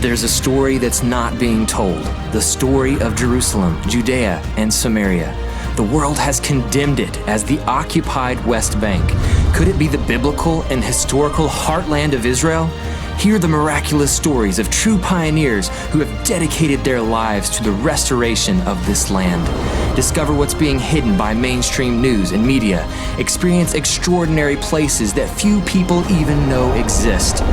there's a story that's not being told. The story of Jerusalem, Judea, and Samaria. The world has condemned it as the occupied West Bank. Could it be the biblical and historical heartland of Israel? Hear the miraculous stories of true pioneers who have dedicated their lives to the restoration of this land. Discover what's being hidden by mainstream news and media. Experience extraordinary places that few people even know exist.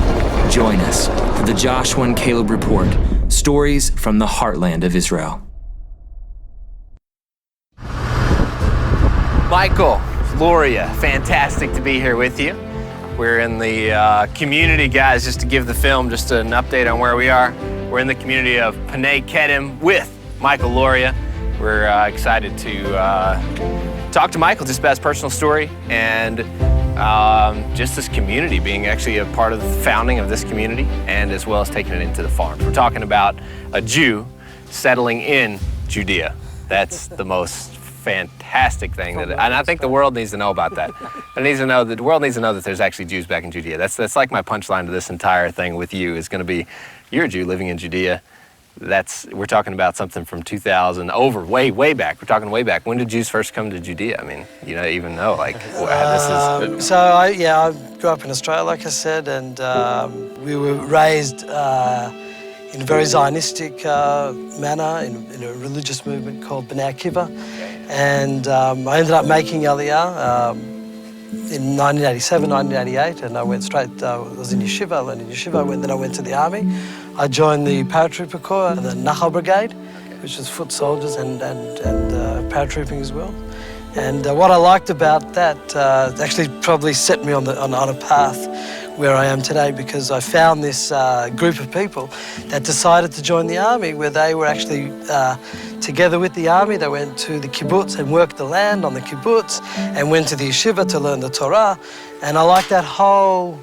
Join us for the Joshua and Caleb Report, stories from the heartland of Israel. Michael, Luria, fantastic to be here with you. We're in the community, guys, just to give the film just an update on where we are. We're in the community of Pnei Kedem with Michael Luria. We're excited to talk to Michael just about his personal story and just this community, being actually a part of the founding of this community and as well as taking it into the farms. We're talking about a Jew settling in Judea. That's the most fantastic thing, and I think the world needs to know about that. The world needs to know that there's actually Jews back in Judea. That's like my punchline to this entire thing with you is going to be, you're a Jew living in Judea. We're talking about something from 2000 way back. We're talking way back. When did Jews first come to Judea? I mean, you don't even know. Like, this is. So I grew up in Australia, like I said, and we were raised in a very Zionistic manner in a religious movement called Bnei Kedem. And I ended up making Aliyah in 1987, 1988, and I went straight, I was in yeshiva, I learned in yeshiva, then I went to the army. I joined the paratrooper corps, the Nachal Brigade, which was foot soldiers and paratrooping as well. And what I liked about that actually probably set me on a path where I am today, because I found this group of people that decided to join the army, where they were actually together with the army. They went to the kibbutz and worked the land on the kibbutz and went to the yeshiva to learn the Torah. And I like that whole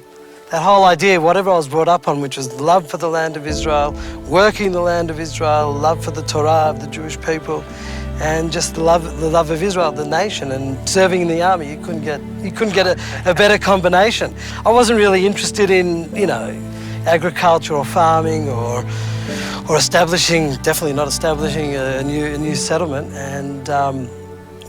idea, whatever I was brought up on, which was love for the land of Israel, working the land of Israel, love for the Torah of the Jewish people, and just the love of Israel, the nation, and serving in the army. You couldn't get a better combination. I wasn't really interested in, agriculture or farming or definitely not establishing a new settlement. And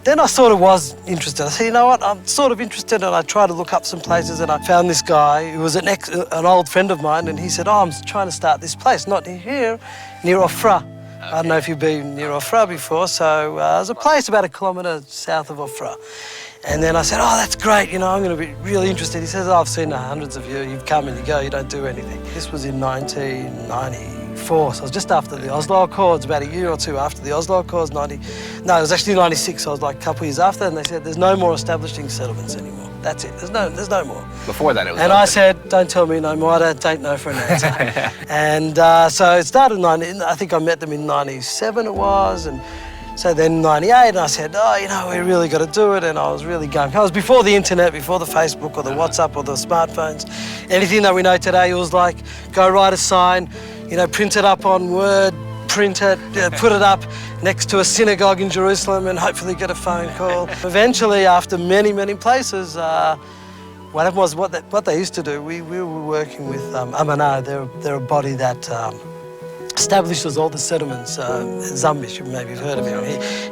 then I sort of was interested. I said, you know what, I'm sort of interested, and I tried to look up some places, and I found this guy who was an old friend of mine, and he said, I'm trying to start this place, not here, near Ofra. Okay. I don't know if you've been near Ofra before, so there's a place about 1 kilometre south of Ofra. And then I said, oh, that's great, I'm going to be really interested. He says, I've seen hundreds of you, you've come and you go, you don't do anything. This was in 1994, so it was just after the Oslo Accords, about a year or two after the Oslo Accords, it was actually 96, so I was like a couple of years after, and they said, there's no more establishing settlements anymore. That's it, there's no more. Before that it was. And I said, don't tell me no more, I don't know for an answer. And so it started I think I met them in 97 it was, and so then 98, and I said, we really got to do it, and I was really going. I was before the internet, before the Facebook or the WhatsApp or the smartphones. Anything that we know today, it was like, go write a sign, print it up on Word, print it, put it up next to a synagogue in Jerusalem and hopefully get a phone call. Eventually, after many, many places, what happened was what they used to do, we were working with Amana, they're a body that establishes all the settlements. Zambish, maybe you've heard of him.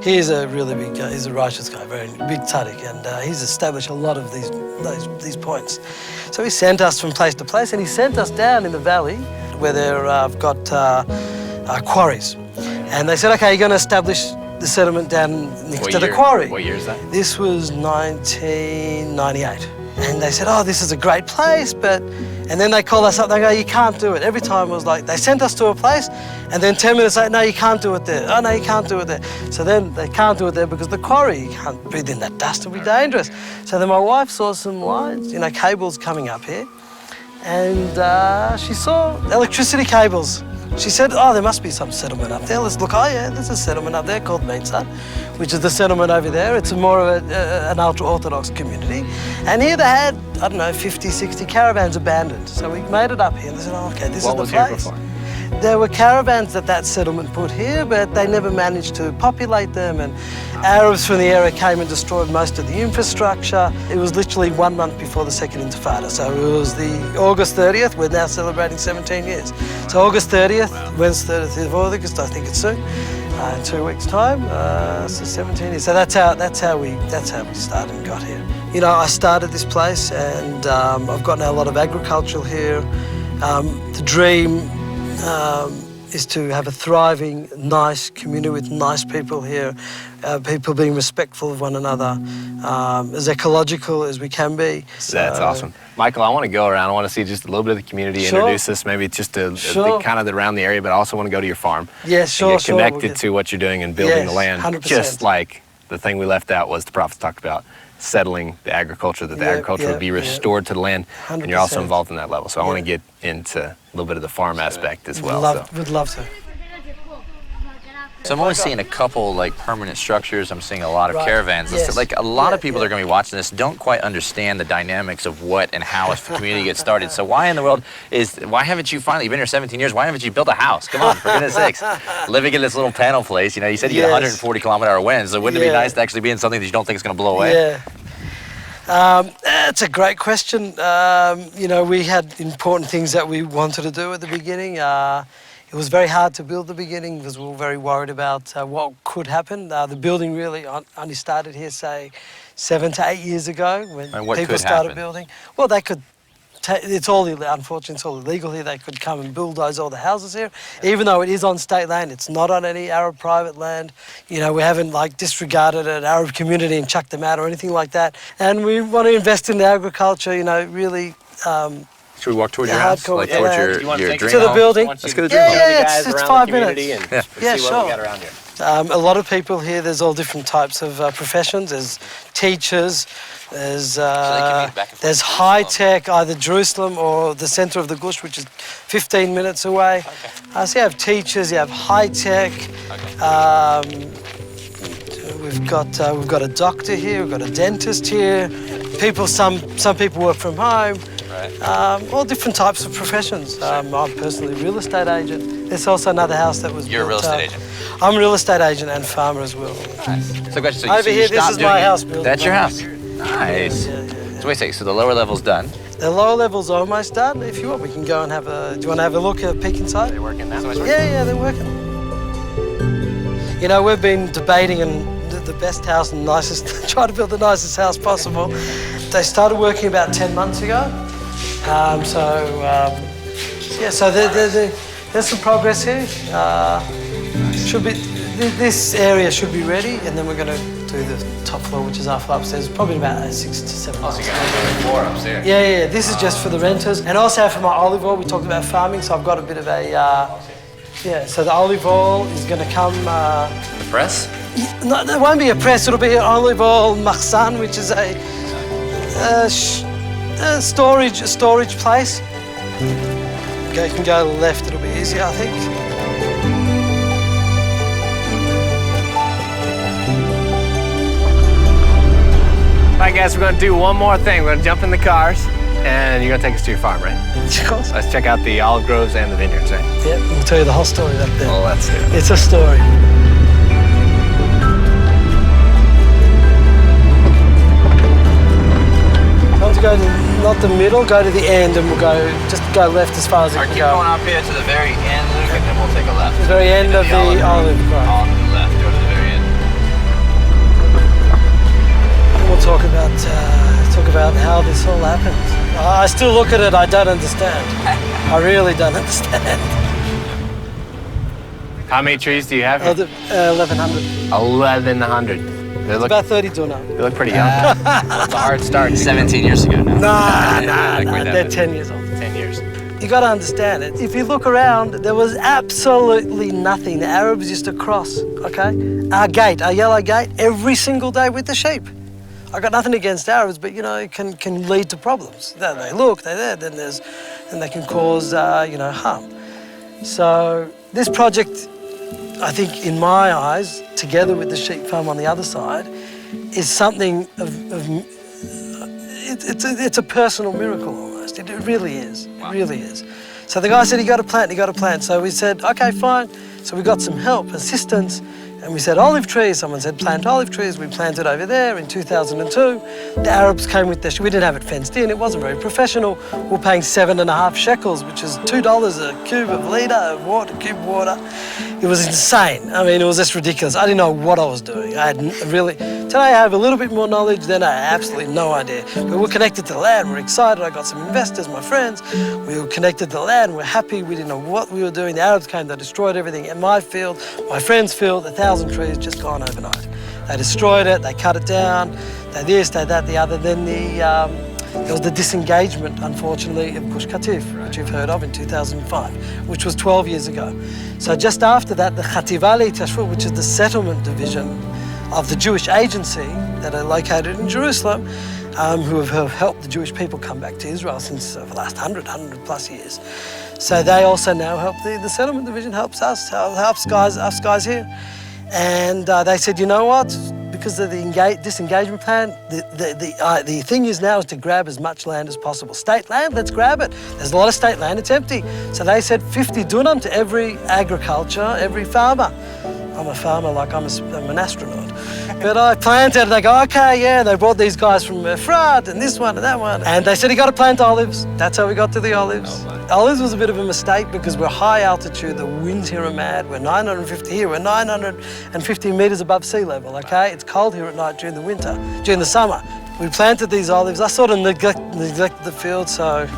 He's a really big guy, he's a righteous guy, very big tzaddik, and he's established a lot of these points. So he sent us from place to place, and he sent us down in the valley where they've got quarries. And they said, okay, you're going to establish the settlement down next to the quarry. What year is that? This was 1998. And they said, oh, this is a great place, and then they called us up, they go, you can't do it. Every time it was like, they sent us to a place, and then 10 minutes later, no, you can't do it there. Oh, no, you can't do it there. So then they can't do it there because the quarry, you can't breathe in that dust, it'll be dangerous. So then my wife saw some lines, cables coming up here, and she saw electricity cables. She said, oh, there must be some settlement up there. Let's look. Oh, yeah, there's a settlement up there called Naast, which is the settlement over there. It's more of an ultra-Orthodox community. And here they had, 50, 60 caravans abandoned. So we made it up here, and they said, oh, okay, this is the place. What was here before? There were caravans that settlement put here, but they never managed to populate them, and Arabs from the area came and destroyed most of the infrastructure. It was literally 1 month before the Second Intifada, so it was the August 30th. We're now celebrating 17 years. So August 30th, when's 30th of August? I think it's soon. In 2 weeks' time, so 17 years. So that's how we started and got here. You know, I started this place, and I've got now a lot of agriculture here. The dream is to have a thriving, nice community with nice people here, people being respectful of one another, as ecological as we can be. That's awesome. Michael, I want to go around. I want to see just a little bit of the community, Sure. introduce us, maybe just to kind of around the area, but I also want to go to your farm. Yeah, sure, and get sure. connected to what you're doing and building Yes, the land. 100%. Just like the thing we left out was the prophets talked about settling the agriculture, that the agriculture would be restored to the land, 100%. and you're also involved in that level. So I want to get into a little bit of the farm aspect as well. Would love to. So I'm only seeing a couple like permanent structures. I'm seeing a lot of caravans. Yes. Like a lot of people that are going to be watching this don't quite understand the dynamics of what and how a community gets started. So why in the world why haven't you finally, you've been here 17 years, why haven't you built a house? Come on, for goodness sakes. Living in this little panel place, you know, you said you get 140 kilometer-hour winds, so wouldn't it be nice to actually be in something that you don't think is going to blow away? Yeah. It's a great question. You know, we had important things that we wanted to do at the beginning. It was very hard to build at the beginning because we were very worried about what could happen. The building really only started here, say, 7 to 8 years ago when people started building. Well, they could. It's all unfortunately, it's all illegal here. They could come and bulldoze all the houses here, even though it is on state land. It's not on any Arab private land. You know, we haven't like disregarded an Arab community and chucked them out or anything like that. And we want to invest in the agriculture. You know, really. Should we walk towards your house? Like towards your dream to the building? Let's go to the dream house. Yeah, it's 5 minutes. See sure. what we got around here. A lot of people here, there's all different types of professions. There's teachers, there's high-tech, either Jerusalem or the centre of the Gush, which is 15 minutes away. So you have teachers, you have high-tech. We've got a doctor here, we've got a dentist here. Some people work from home. All different types of professions. I'm personally a real estate agent. There's also another house that was You're a real estate agent? I'm a real estate agent and farmer as well. Nice. So, question, Over here, this is my house building. That's your house? Nice. Yeah. So wait a second, so the lower level's done. The lower level's almost done. If you want, we can go and have a... Do you want to have a look, a peek inside? They're working now? Yeah, they're working. You know, we've been debating the best house and nicest... try to build the nicest house possible. They started working about 10 months ago. So there's some progress here. This area should be ready, and then we're going to do the top floor, which is our floor upstairs, probably about 6 to 7 months. So you're going to do the floor upstairs? Yeah. This is just for the renters, and also for my olive oil. We talked about farming, so I've got a bit of a So the olive oil is going to come. The press? No, there won't be a press. It'll be an olive oil makhzan, which is a storage place. Okay, you can go left, it'll be easier, I think. All right, guys, we're going to do one more thing. We're going to jump in the cars, and you're going to take us to your farm, right? Of course. Let's check out the olive groves and the vineyards, right? Yep, we'll tell you the whole story up there. Well, let's do it. It's a story. To go to, not the middle, go to the end, and we'll just go left as far as it can Keep go. going up here to the very end, Luke, and then we'll take a left. The very end of the olive grove. On the left, go to the very end. And we'll talk about how this all happened. I still look at it, I don't understand. I really don't understand. How many trees do you have here? 1,100. 1,100. They look About 30 now. They look pretty young. It's a hard start. 17 years ago now. Nah, they're 10 years old. 10 years. You got to understand it. If you look around, there was absolutely nothing. The Arabs used to cross, okay? Our yellow gate, every single day with the sheep. I got nothing against Arabs, but you know, it can lead to problems. They look, they're there, then they can cause harm. So this project, I think, in my eyes, together with the sheep farm on the other side, is something it's a personal miracle almost. It really is. Wow. It really is. So the guy said, you got to plant. So we said, okay, fine. So we got some help, assistance, and we said olive trees. Someone said plant olive trees. We planted over there in 2002. The Arabs came with we didn't have it fenced in. It wasn't very professional. We were paying 7.5 shekels, which is $2 a cube of litre of water, cube water. It was insane. I mean, it was just ridiculous. I didn't know what I was doing. I had really, today I have a little bit more knowledge, then I had absolutely no idea. But we're connected to the land, we're excited. I got some investors, my friends. We were connected to the land, we're happy. We didn't know what we were doing. The Arabs came, they destroyed everything in my field, my friend's field, 1,000 trees just gone overnight. They destroyed it, they cut it down, they this, they that, the other. Then there was the disengagement, unfortunately, of Gush Katif, which you've heard of in 2005, which was 12 years ago. So just after that, the Chativa Tashfut, which is the settlement division of the Jewish agency that are located in Jerusalem, who have helped the Jewish people come back to Israel since the last 100 plus years. So they also now help, the settlement division helps us, helps us guys here. And they said, you know what? Because of the disengagement plan, the thing is now is to grab as much land as possible. State land, let's grab it. There's a lot of state land, it's empty. So they said 50 dunam to every agriculture, every farmer. I'm a farmer like I'm an astronaut. But I planted, they go, okay, yeah, they brought these guys from Efrat and this one and that one. And they said, you got to plant olives. That's how we got to the olives. Olives was a bit of a mistake because we're high altitude, the winds here are mad. We're 950 here, we're 950 meters above sea level, okay? It's cold here at night during the winter, during the summer. We planted these olives. I sort of neglected the field, so,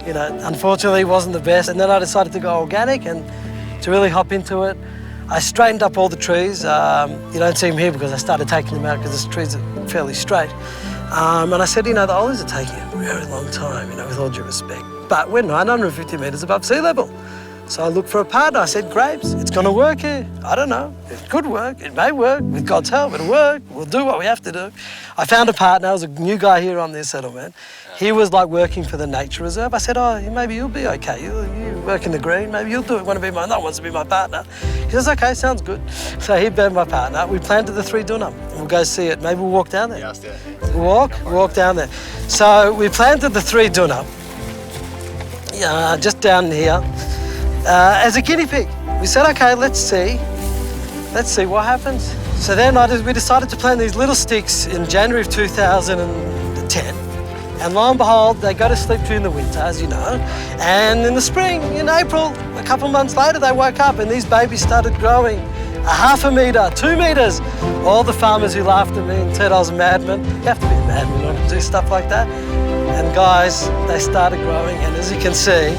you know, unfortunately it wasn't the best. And then I decided to go organic and to really hop into it. I straightened up all the trees. You don't see them here because I started taking them out because the trees are fairly straight. And I said, you know, the olives are taking a very long time, you know, with all due respect. But we're 950 metres above sea level. So I looked for a partner. I said, grapes, it's going to work here. I don't know. It could work. It may work. With God's help, it'll work. We'll do what we have to do. I found a partner. I was a new guy here on this settlement. He was like working for the nature reserve. I said, oh, maybe you'll be okay. You work in the green. Maybe you'll do it. Want to be no one wants to be my partner. He says, okay, sounds good. So he been my partner. We planted the 3 dunam. We'll go see it. Maybe we'll walk down there. Yes, yeah. Walk down there. So we planted the 3 dunam. Just down here. As a guinea pig. We said, okay, let's see what happens. So then we decided to plant these little sticks in January of 2010. And lo and behold, they go to sleep during the winter, as you know. And in the spring, in April, a couple of months later, they woke up and these babies started growing 1/2 metre, 2 metres. All the farmers who laughed at me and said I was a madman. You have to be a madman in order to do stuff like that. And guys, they started growing, and as you can see,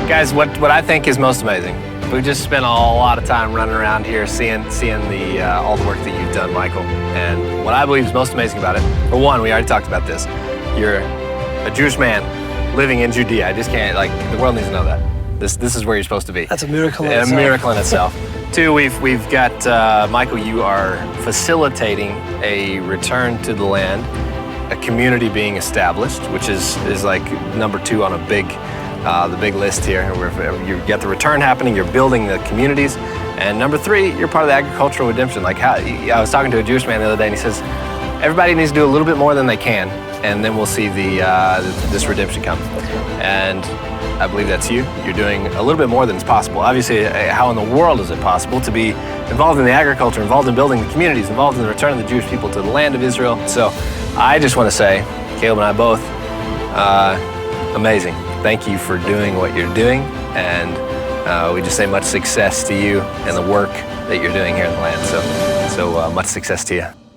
Guys, what I think is most amazing, we just spent a lot of time running around here seeing the all the work that you've done, Michael. And what I believe is most amazing about it, for one, we already talked about this. You're a Jewish man living in Judea. I just can't, like, the world needs to know that. This is where you're supposed to be. That's a miracle in itself. itself. A miracle in itself. Two, we've got, Michael, you are facilitating a return to the land, a community being established, which is like number 2 on the big list here. You get the return happening, you're building the communities. And number 3, you're part of the agricultural redemption. Like I was talking to a Jewish man the other day and he says, everybody needs to do a little bit more than they can, and then we'll see this redemption come. And I believe that's you. You're doing a little bit more than is possible. Obviously, how in the world is it possible to be involved in the agriculture, involved in building the communities, involved in the return of the Jewish people to the land of Israel? So I just want to say, Caleb and I both, amazing. Thank you for doing what you're doing, and we just say much success to you and the work that you're doing here in the land. So much success to you.